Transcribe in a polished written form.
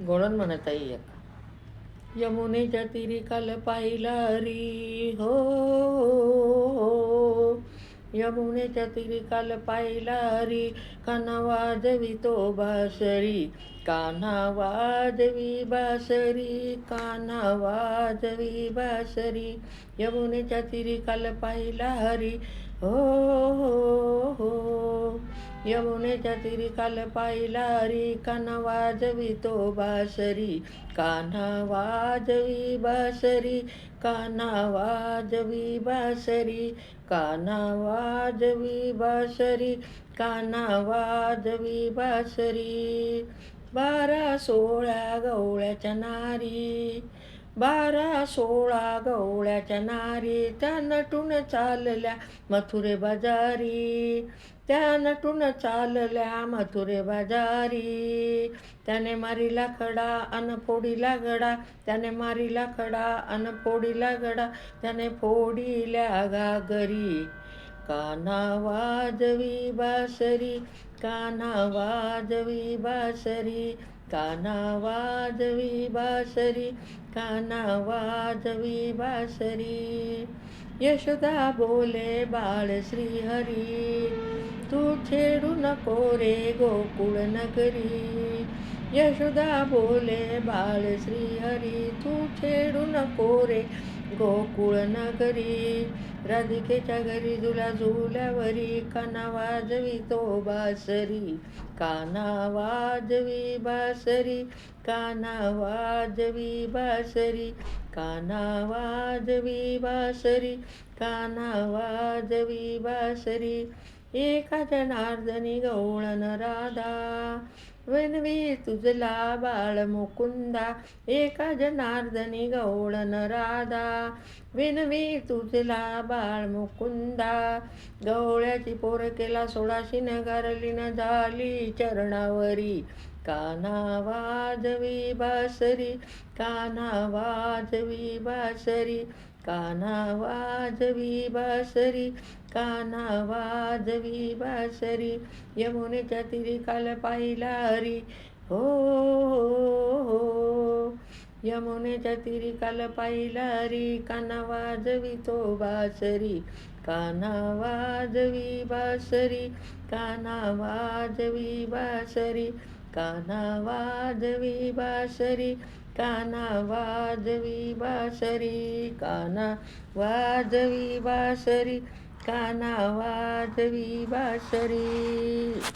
गोडन म्हणत आहे एक. यमुनेच्या तीरी काल पाहिला री हो, यमुनेच्या तीरी काल पाहिला री, कान्हा वाजवी तो बासरी, कान्हा वाजवी बासरी, कान्हा वाजवी बासरी. यमुनेच्या तीरी काल पाहिला हरी हो, यमुनेच्या तीरी काल पाहिला री, कान्हा वाजवी तो बासरी, कान्हा वाजवी बासरी, कान्हा वाजवी बासरी, कान्हा वाजवी बासरी, कान्हा वाजवी बासरी. 12-16 गवळ्याच्या नारी, 12-16 गवळ्याच्या नारी, त्या नटून चालल्या मथुरे बाजारी, त्या नटून चालल्या मथुरे बाजारी. त्याने मारिला खडा अन फोडिला गडा, त्याने मारिला खडा अन फोडिला गडा, त्याने फोडिल्या घागरी. कान्हा वाजवी बासरी, कान्हा वाजवी बासरी, कान्हा वाजवी बासरी, कान्हा वाजवी बासरी. यशोदा बोले बाळ श्रीहरी, तू छेडू नको रे गोकुळ नगरी. यशोदा बोले बाळ श्रीहरी, तू छेडू नको रे गोकुळ नगरी. राधिकेच्या घरी झुला झुल्यावरी, कान्हा वाजवी तो बासरी, कान्हा वाजवी बासरी, कान्हा वाजवी बासरी, कान्हा वाजवी बासरी, कान्हा वाजवी बासरी. एका जनार्दनी गवळण राधा, विनवी तुझला बाळ मुकुंदा, एका जनार्दनी गवळण राधा, विनवी तुझला बाळ मुकुंदा. गवळ्याची पोर केला 16 नगारली न झाली चरणावरी, कान्हा वाजवी बासरी, कान्हा वाजवी बासरी, कान्हा वाजवी बासरी, कान्हा वाजवी बासरी. यमुनेच्या तीरी काल पाहिला हरी हो, यमुनेच्या तीरी काल पाहिला हरी, कान्हा वाजवी तो बासरी, कान्हा वाजवी बासरी, कान्हा वाजवी बासरी, कान्हा वाजवी बासरी, कान्हा वाजवी बासरी, कान्हा वाजवी बासरी, कान्हा वाजवी बासरी.